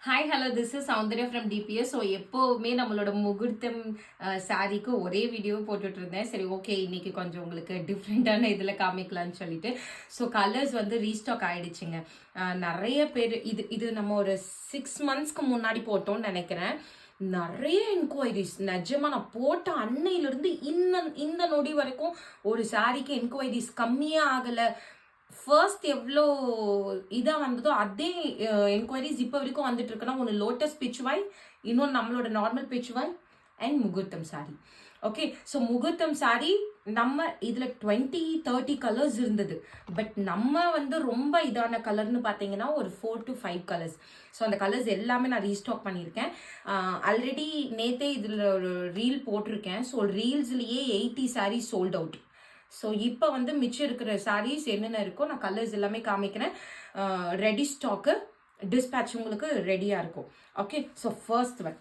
Hi hello this is Soundarya from DPS. So எப்போவுமே நம்மளோட முகூர்த்தம் சாரீக்கு ஒரே வீடியோ போட்டுட்டு இருந்தேன். சரி ஓகே, இன்னைக்கு கொஞ்சம் உங்களுக்கு டிஃப்ரெண்ட்டான இதில் காமிக்கலான்னு சொல்லிட்டு. ஸோ கலர்ஸ் வந்து ரீஸ்டாக் ஆயிடுச்சுங்க. நிறைய பேர் இது நம்ம ஒரு 6 monthsக்கு முன்னாடி போட்டோம்னு நினைக்கிறேன். நிறைய என்கொயரிஸ், நிஜமா நான் போட்ட அன்னையிலிருந்து இந்த நொடி வரைக்கும் ஒரு சாரிக்கு என்கொயரிஸ் கம்மியே ஆகலை. ஃபர்ஸ்ட் எவ்வளோ இதாக வந்ததோ அதே என்கொயரிஸ் இப்போ வரைக்கும் வந்துட்டு இருக்குன்னா, ஒன்று லோட்டஸ் பிச்சுவாய், இன்னொன்று நம்மளோட நார்மல் பிச்சுவாய் அண்ட் முகூர்த்தம் சாரி. ஓகே, ஸோ முகூர்த்தம் சாரி நம்ம இதில் 20-30 கலர்ஸ் இருந்தது. பட் நம்ம வந்து ரொம்ப இதான கலர்னு பார்த்தீங்கன்னா ஒரு 4 to 5 கலர்ஸ். ஸோ அந்த கலர்ஸ் எல்லாமே நான் ரீஸ்டாக் பண்ணியிருக்கேன். ஆல்ரெடி நேற்றே இதில் ஒரு ரீல் போட்டிருக்கேன். ஸோ ரீல்ஸ்லேயே 80 சாரீஸ் சோல்ட் அவுட். ஸோ இப்போ வந்து மிச்சம் இருக்கிற சாரீஸ் என்னென்ன இருக்கோ நான் கலர்ஸ் எல்லாமே காமிக்கிறேன். ரெடி ஸ்டாக்கு டிஸ்பேட்ச் உங்களுக்கு ரெடியாக இருக்கும். Okay, so first one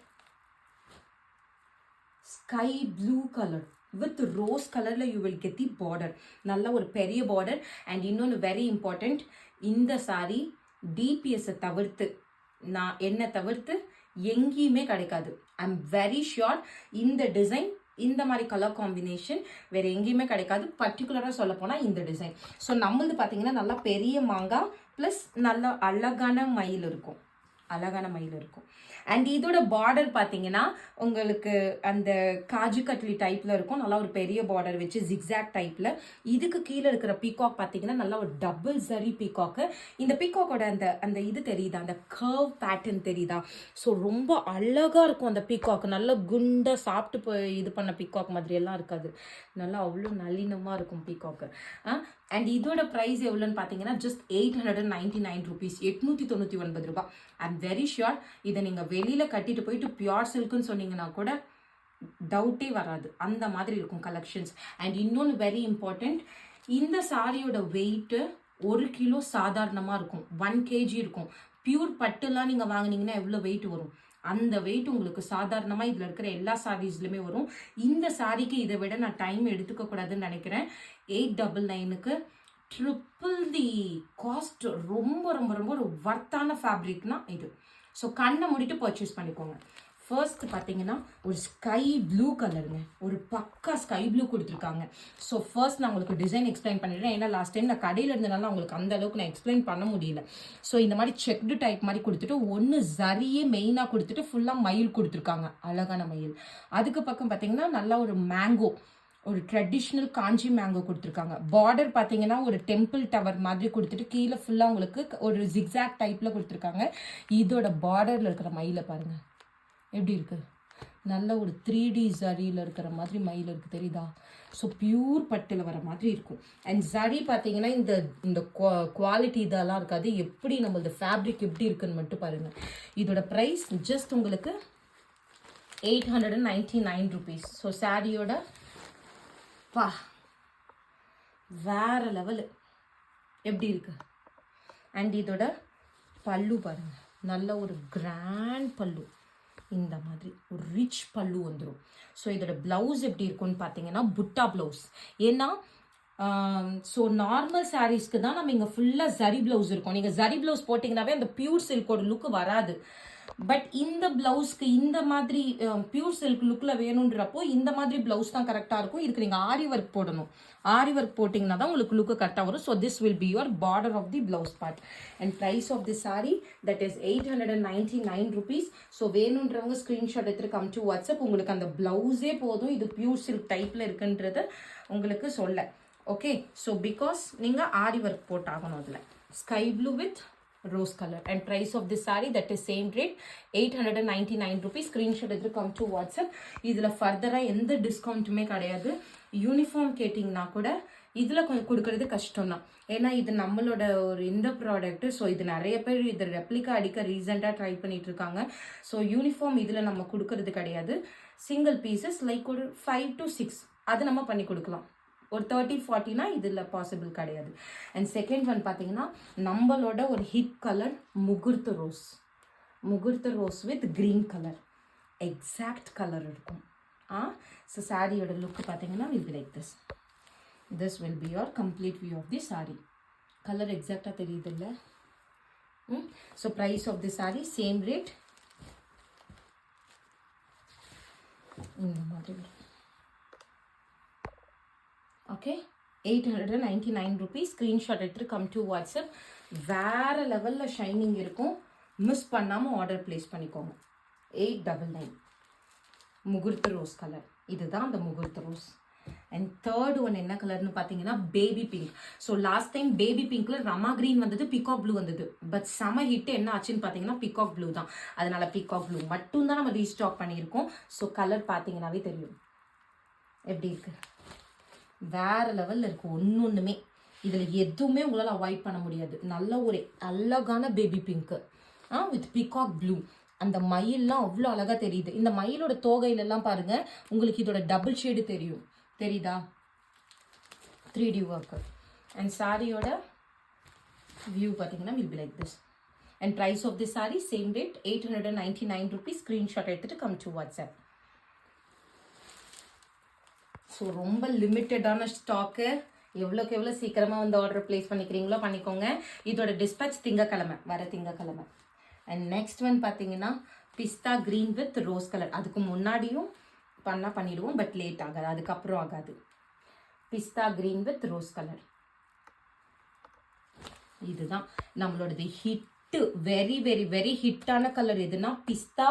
sky blue colour with rose கலரில் you will get the border. நல்ல ஒரு பெரிய பார்டர். அண்ட் இன்னொன்று வெரி இம்பார்ட்டண்ட், இந்த சாரீ டிபிஎஸ்ஸை தவிர்த்து என்னை தவிர்த்து எங்கேயுமே கிடைக்காது. ஐ எம் வெரி ஷியோர் இந்த டிசைன், இந்த மாதிரி கலர் காம்பினேஷன் வேறு எங்கேயுமே கிடைக்காது. பர்டிகுலராக சொல்ல போனால் இந்த டிசைன். ஸோ நம்மளது பார்த்தீங்கன்னா நல்லா பெரிய மாங்காய் ப்ளஸ் நல்ல அழகான மயில் இருக்கும். அண்ட் இதோட பார்டர் பார்த்தீங்கன்னா உங்களுக்கு அந்த காஜு கட்லி டைப்பில் இருக்கும். நல்லா ஒரு பெரிய பார்டர் வச்சு ஜிக்ஸாக் டைப்பில். இதுக்கு கீழே இருக்கிற பீகாக் பார்த்தீங்கன்னா நல்லா ஒரு டபுள் சரி பீகாக்கு. இந்த பீகாக்கோட அந்த இது தெரியுதா, அந்த கர்வ் பேட்டர்ன் தெரியுதா? ஸோ ரொம்ப அழகாக இருக்கும் அந்த பீகாக். நல்லா குண்டை சாப்பிட்டு இது பண்ண பீகாக் மாதிரியெல்லாம் இருக்காது. நல்லா அவ்வளோ நளினமாக இருக்கும் பீகாக்கு. அண்ட் இதோட ப்ரைஸ் எவ்வளோன்னு பார்த்தீங்கன்னா ஜஸ்ட் 899 rupees, 899 ரூபாய். ஐ எம் வெரி ஷியோர் இதை நீங்கள் வெளியில் கட்டிட்டு போயிட்டு பியூர் சில்க்குன்னு சொன்னீங்கன்னா கூட டவுட்டே வராது. அந்த மாதிரி இருக்கும் கலெக்ஷன்ஸ். அண்ட் இன்னொன்று வெரி இம்பார்ட்டண்ட், இந்த சாரியோட வெயிட்டு 1 கிலோ சாதாரணமாக இருக்கும், 1 kg இருக்கும். பியூர் பட்டுலாம் நீங்கள் வாங்கினீங்கன்னா எவ்வளோ வெயிட் வரும், அந்த வெயிட் உங்களுக்கு சாதாரணமாக இதில் இருக்கிற எல்லா சாரீஸ்லையுமே வரும். இந்த சாரிக்கு இதை விட நான் டைம் எடுத்துக்க கூடாதுன்னு நினைக்கிறேன். 899க்கு ட்ரிபிள் தி காஸ்ட். ரொம்ப ரொம்ப ரொம்ப ஒரு வர்த்தான ஃபேப்ரிக்னா இது. ஸோ கண்ணை மூடிட்டு பர்ச்சேஸ் பண்ணிக்கோங்க. ஃபர்ஸ்ட் பார்த்தீங்கன்னா ஒரு ஸ்கை ப்ளூ கலருங்க, ஒரு பக்கா ஸ்கை ப்ளூ கொடுத்துருக்காங்க. ஸோ ஃபர்ஸ்ட் நான் உங்களுக்கு டிசைன் எக்ஸ்பிளைன் பண்ணிடுறேன். ஏன்னா லாஸ்ட் டைம் நான் கடையில் இருந்தனால உங்களுக்கு அந்த அளவுக்கு நான் எக்ஸ்பிளைன் பண்ண முடியல. ஸோ இந்த மாதிரி செக்டு டைப் மாதிரி கொடுத்துட்டு ஒன்று சரியே மெயினாக கொடுத்துட்டு ஃபுல்லாக மயில் கொடுத்துருக்காங்க, அழகான மயில். அதுக்கு பக்கம் பார்த்தீங்கன்னா நல்லா ஒரு மேங்கோ, ஒரு ட்ரெடிஷ்னல் காஞ்சி மேங்கோ கொடுத்துருக்காங்க. பார்டர் பார்த்தீங்கன்னா ஒரு டெம்பிள் டவர் மாதிரி கொடுத்துட்டு கீழே ஃபுல்லாக உங்களுக்கு ஒரு ஜிக்ஸாக் டைப்பில் கொடுத்துருக்காங்க. இதோட பார்டரில் இருக்கிற மயிலை பாருங்கள் எப்படி இருக்குது. நல்ல ஒரு 3D ஜரியில் இருக்கிற மாதிரி மயில் இருக்குது, தெரியுதா? ஸோ பியூர் பட்டில் வர மாதிரி இருக்கும். அண்ட் ஜரி பார்த்தீங்கன்னா இந்த குவாலிட்டி இதெல்லாம் இருக்காது. எப்படி நம்மளது ஃபேப்ரிக் எப்படி இருக்குன்னு மட்டும் பாருங்கள். இதோட ப்ரைஸ் ஜஸ்ட் உங்களுக்கு 899 rupees. ஸோ சாரியோட வேற லெவலு எப்படி இருக்கு. அண்ட் இதோட பல்லு பாருங்க, நல்ல ஒரு கிராண்ட் பல்லு, இந்த மாதிரி ஒரு ரிச் பல்லு வந்துடும். ஸோ இதோட பிளவுஸ் எப்படி இருக்குன்னு பார்த்தீங்கன்னா புட்டா பிளவுஸ். ஏன்னா ஸோ நார்மல் சாரீஸ்க்கு தான் நம்ம இங்கே ஃபுல்லாக ஜரி பிளவுஸ் இருக்கும். நீங்கள் ஜரி பிளவுஸ் போட்டிங்கனாவே அந்த பியூர் சில்கோட லுக்கு வராது. பட் இந்த பிளவுஸ்க்கு இந்த மாதிரி பியூர் சில்க் லுக்கில் வேணுன்றப்போ இந்த மாதிரி பிளவுஸ் தான் கரெக்டாக இருக்கும். இதுக்கு நீங்கள் ஆரி ஒர்க் போடணும். ஆரி ஒர்க் போட்டிங்கன்னா தான் உங்களுக்கு லுக்கு கரெக்டாக வரும். So this will be your border of the blouse part. And price of the sari that is 899 rupees. So வேணுன்றவங்க ஸ்க்ரீன்ஷாட் எடுத்துகிட்டு கம் டு வாட்ஸ்அப். உங்களுக்கு அந்த பிளவுஸே போதும், இது பியூர் சில்க் டைப்பில் இருக்குன்றது உங்களுக்கு சொல்ல. ஓகே, ஸோ பிகாஸ் நீங்கள் ஆரி ஒர்க் போட்டாகணும். அதில் sky blue with rose color. And price of this saree that is same rate 899 rupees. screenshot எடுத்து come to WhatsApp. இதில் ஃபர்தராக எந்த டிஸ்கவுண்ட்டுமே கிடையாது. யூனிஃபார்ம் கேட்டிங்கன்னா கூட இதில் கொஞ்சம் கொடுக்கறது கஷ்டம் தான். ஏன்னா இது நம்மளோட ஒரு இந்த ப்ராடக்ட்டு. ஸோ இது நிறைய பேர் இது ரெப்ளிகா அடிக்க ரீசெண்டாக ட்ரை பண்ணிட்டு இருக்காங்க. ஸோ யூனிஃபார்ம் இதில் நம்ம கொடுக்கறது கிடையாது. சிங்கிள் பீசஸ் லைக் ஒரு 5 to 6 அது நம்ம பண்ணி கொடுக்கலாம். ஒரு 30-40னா இதில் பாசிபிள் கிடையாது. அண்ட் செகண்ட் ஒன் பார்த்தீங்கன்னா நம்மளோட ஒரு ஹிட் கலர் முகூர்த்த rose with green colour, exact colour இருக்கும். ஸோ சாரியோட லுக்கு பார்த்தீங்கன்னா will be like this will be your complete view of the sari. Colour எக்ஸாக்டாக தெரியுது இல்லை? So price of the saree same rate. இந்த மாதிரி ஓகே 899 rupees. ஸ்க்ரீன்ஷாட் எடுத்துட்டு come to WhatsApp. வேற லெவலில் ஷைனிங் இருக்கும். மிஸ் பண்ணாமல் ஆர்டர் ப்ளேஸ் பண்ணிக்கோங்க. 899 முகூர்த்த ரோஸ் கலர். இதுதான் அந்த முகூர்த்த ரோஸ். அண்ட் தேர்ட் ஒன் என்ன கலர்னு பார்த்தீங்கன்னா baby pink. So last time baby பிங்க்ல ரமா கிரீன் வந்தது, பிகாக் ப்ளூ வந்தது. பட் செம ஹிட் என்ன ஆச்சுன்னு பார்த்தீங்கன்னா பிகாக் ப்ளூ தான். அதனால பிகாக் ப்ளூ மட்டும் தான் நம்ம ரீஸ்டாக் பண்ணியிருக்கோம். ஸோ கலர் பார்த்தீங்கன்னாவே தெரியும் எப்படி இருக்கு. வேற லெவலில் இருக்குது. ஒன்றுமே இதில் எதுவுமே உங்களால் அவாய்ட் பண்ண முடியாது. நல்ல ஒரு அழகான baby pink with peacock blue. அந்த மயில்லாம் அவ்வளோ அழகாக தெரியுது. இந்த மயிலோட தோகையிலெல்லாம் பாருங்க, உங்களுக்கு இதோட டபுள் ஷேடு தெரியும். தெரியுதா? 3D work. அண்ட் சாரியோட வியூ பார்த்தீங்கன்னா will be like this. And price of the sari same rate 899 rupees. Screenshot எடுத்துகிட்டு கம் டு வாட்ஸ்அப். ஸோ ரொம்ப லிமிட்டடான ஸ்டாக்கு. எவ்வளோக்கு எவ்வளோ சீக்கிரமாக வந்து ஆர்டர் ப்ளேஸ் பண்ணிக்கிறீங்களோ பண்ணிக்கோங்க. இதோட டிஸ்பேச் திங்கக்கிழமை, வர திங்கக்கிழமை. அண்ட் நெக்ஸ்ட் ஒன் பார்த்தீங்கன்னா பிஸ்தா க்ரீன் வித் ரோஸ் கலர். அதுக்கு முன்னாடியும் பண்ணிடுவோம், பட் லேட் ஆகாது, அதுக்கப்புறம் ஆகாது. பிஸ்தா க்ரீன் வித் ரோஸ் கலர். இதுதான் நம்மளோடது ஹிட்டு. வெரி வெரி வெரி ஹிட்டான கலர் எதுனா பிஸ்தா,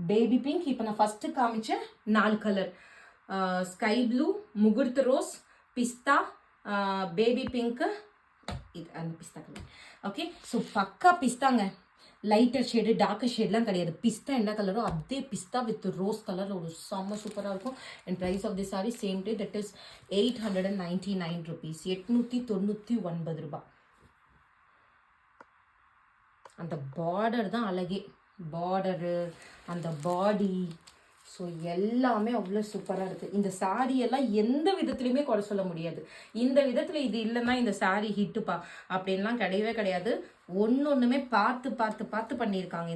பேபி பிங்க். இப்போ நான் ஃபர்ஸ்ட் காமிச்ச 4 கலர், ஸ்கை ப்ளூ, முகூர்த்த ரோஸ், பிஸ்தா, பேபி பிங்க்கு, இது அந்த பிஸ்தா கலர். ஓகே, ஸோ பக்கா பிஸ்தாங்க. லைட்டர் ஷேடு டார்க்கர் ஷேட்லாம் கிடையாது. பிஸ்தா என்ன கலரோ அதே பிஸ்தா வித் ரோஸ் கலர். ஒரு செம்ம சூப்பராக இருக்கும். And price of the sari same rate, that is 899 rupees. 899 ரூபாய். அந்த பார்டர் தான் அழகே. பார்டரு, அந்த பாடி, ஸோ எல்லாமே அவ்வளோ சூப்பராக இருக்குது. இந்த சாரியெல்லாம் எந்த விதத்துலையுமே குறை சொல்ல முடியாது. இந்த விதத்தில் இது இல்லைன்னா இந்த சாரீ ஹிட்டுப்பா அப்படின்லாம் கிடையவே கிடையாது. ஒன்றுமே பார்த்து பார்த்து பார்த்து பண்ணியிருக்காங்க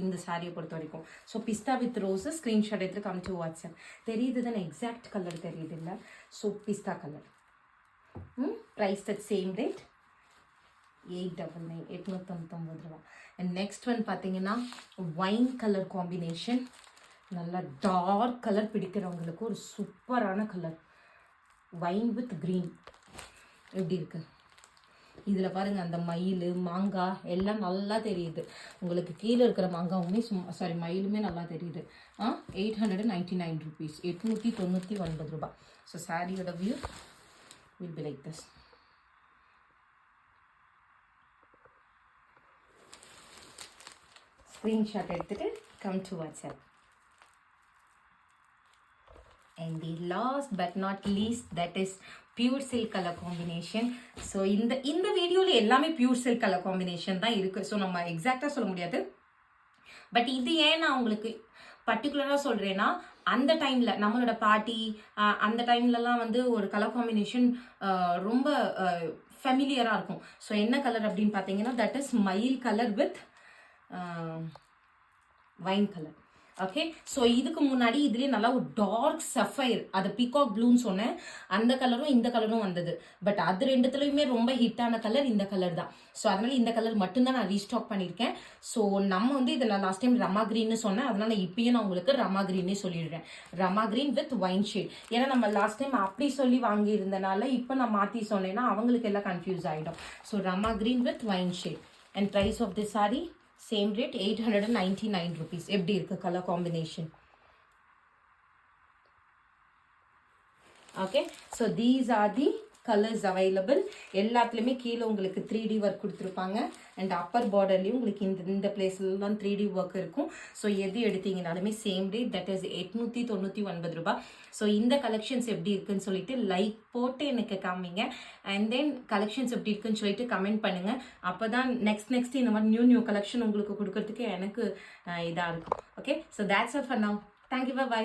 இந்த சாரியை பொறுத்த வரைக்கும். So pista with rose. Screenshot எடுத்து கம் டு வாட்ஸ்அப். தெரியுது தானே? எக்ஸாக்ட் கலர் தெரியுது இல்லை? So pista colour. Price that same rate 899 899 ரூபா. அண்ட் நெக்ஸ்ட் ஒன் பார்த்தீங்கன்னா ஒயின் கலர் காம்பினேஷன். நல்லா டார்க் கலர் பிடிக்கிறவங்களுக்கு ஒரு சூப்பரான கலர். Wine with green. எப்படி இருக்கு? இதில் பாருங்கள், அந்த மயில், மாங்காய் எல்லாம் நல்லா தெரியுது. உங்களுக்கு கீழே இருக்கிற மாங்காவுமே மயிலுமே நல்லா தெரியுது. 899 rupees. 899 ரூபாய். ஸோ சாரியோட view will be like this. Screenshot எடுத்துகிட்டு come to WhatsApp. And the last but not least, that is pure silk color combination. So இந்த வீடியோவில் எல்லாமே pure silk color combination தான் இருக்குது. ஸோ நம்ம எக்ஸாக்டாக சொல்ல முடியாது. பட் இது ஏன் நான் உங்களுக்கு பர்டிகுலராக சொல்கிறேன்னா, அந்த டைமில் நம்மளோட பார்ட்டி அந்த டைம்லலாம் வந்து ஒரு கலர் காம்பினேஷன் ரொம்ப ஃபெமிலியராக இருக்கும். ஸோ என்ன கலர் அப்படின்னு பார்த்தீங்கன்னா, தட் இஸ் மயில் colour with wine colour. Okay, so இதுக்கு முன்னாடி இதுலேயே நல்லா ஒரு டார்க் சஃபைர், அது பீகாக் ப்ளூன்னு சொன்னேன், அந்த கலரும் இந்த கலரும் வந்தது. பட் அது ரெண்டுத்துலையுமே ரொம்ப ஹிட்டான கலர் இந்த கலர் தான். ஸோ அதனால இந்த கலர் மட்டும்தான் நான் ரீஸ்டாக் பண்ணியிருக்கேன். ஸோ நம்ம வந்து இதை நான் லாஸ்ட் டைம் ரமா க்ரீன்னு சொன்னேன், அதனால இப்பயும் நான் உங்களுக்கு ரமா க்ரீன்னே சொல்லிடுறேன். Rama green with wine shade. ஏன்னா நம்ம லாஸ்ட் டைம் அப்படி சொல்லி வாங்கியிருந்தனால இப்போ நான் மாற்றி சொன்னேன்னா அவங்களுக்கு எல்லாம் கன்ஃபியூஸ் ஆகிடும். So Rama green with wine shade. And price of the sari same rate 899 rupees. எப்படி இருக்கு colour combination? Okay, so these are the colours available. எல்லாத்துலேயுமே கீழே உங்களுக்கு 3D ஒர்க் கொடுத்துருப்பாங்க. அண்ட் அப்பர் பார்டர்லேயும் உங்களுக்கு இந்த பிளேஸ்லாம் 3D ஒர்க் இருக்கும். ஸோ எது எடுத்தீங்கனாலுமே சேம் ரேட், தட் இஸ் 899 ரூபாய். ஸோ இந்த கலெக்ஷன்ஸ் எப்படி இருக்குன்னு சொல்லிட்டு லைக் போட்டு எனக்கு காமிங்க. அண்ட் தென் கலெக்ஷன்ஸ் எப்படி இருக்குன்னு சொல்லிட்டு கமெண்ட் பண்ணுங்க. அப்போ தான் நெக்ஸ்ட் இந்த மாதிரி நியூ கலெக்ஷன் உங்களுக்கு கொடுக்கறதுக்கு எனக்கு இதாக இருக்கும். Okay, so that's all for now. Thank you, by.